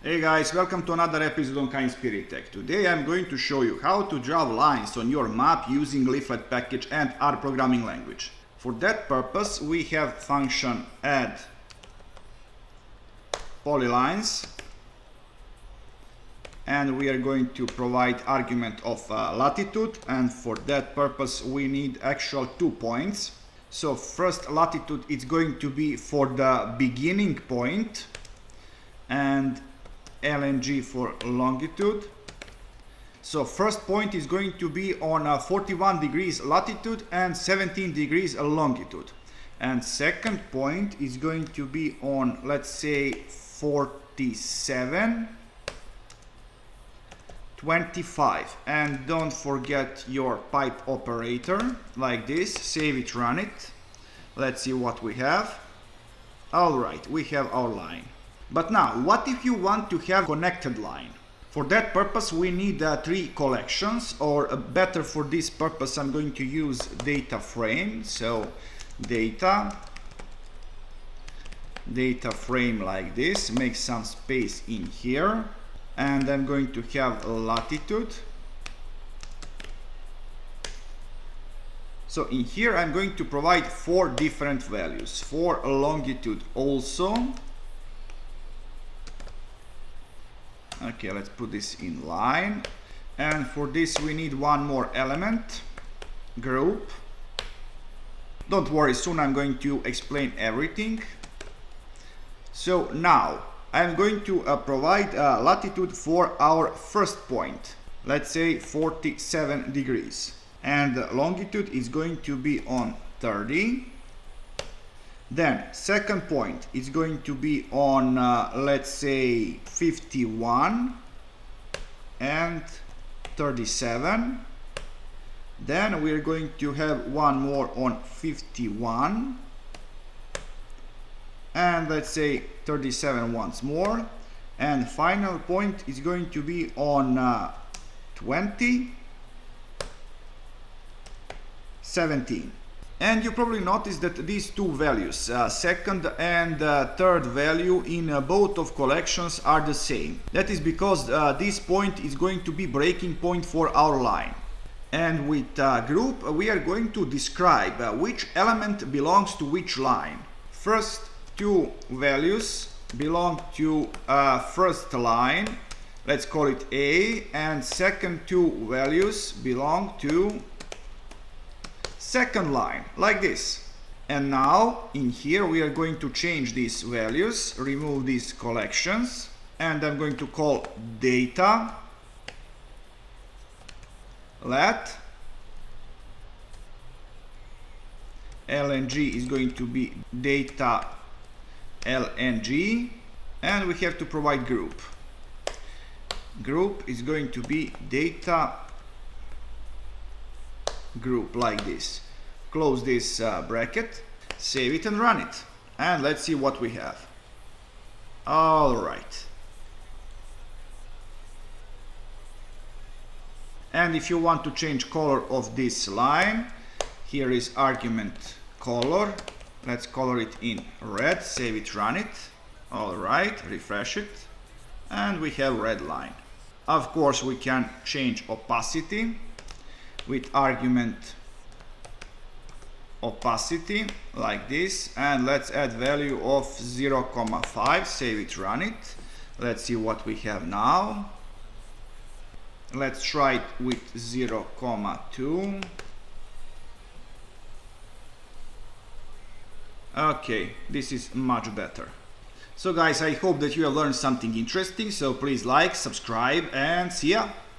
Hey guys, welcome to another episode on Kind Spirit Tech. Today I'm going to show you how to draw lines on your map using Leaflet package and R programming language. For that purpose we have function add polylines, and we are going to provide argument of latitude, and for that purpose we need actual 2 points. So first latitude is going to be for the beginning point and LNG for longitude. So first point is going to be on 41 degrees latitude and 17 degrees longitude, and second point is going to be on, let's say, 47 25, and don't forget your pipe operator like this. Save it, run it. Let's see what we have. Alright, we have our line. But now, what if you want to have connected line? For that purpose we need 3 collections, or better for this purpose I'm going to use data frame. So data frame like this, make some space in here, and I'm going to have latitude. So in here I'm going to provide 4 different values, for longitude also. Okay, let's put this in line, and for this we need one more element, group. Don't worry, soon I'm going to explain everything. So now I'm going to provide latitude for our first point, let's say 47 degrees, and longitude is going to be on 30. Then second point is going to be on let's say 51 and 37. Then we're going to have one more on 51 and let's say 37 once more, and final point is going to be on 20 17. And you probably noticed that these 2 values, second and third value in both of collections, are the same. That is because this point is going to be breaking point for our line. And with group we are going to describe which element belongs to which line. First 2 values belong to first line, let's call it A, and second 2 values belong to second line, like this. And now in here we are going to change these values, remove these collections, and I'm going to call data let LNG is going to be data LNG, and we have to provide group. Group is going to be data group, like this. Close this bracket, save it and run it, and let's see what we have. Alright, and if you want to change color of this line, here is argument color. Let's color it in red, save it, run it. Alright, refresh it, and we have red line. Of course we can change opacity with argument opacity like this, and let's add value of 0,5, save it, run it. Let's see what we have now. Let's try it with 0,2. Okay, this is much better. So guys, I hope that you have learned something interesting, so please like, subscribe, and see ya!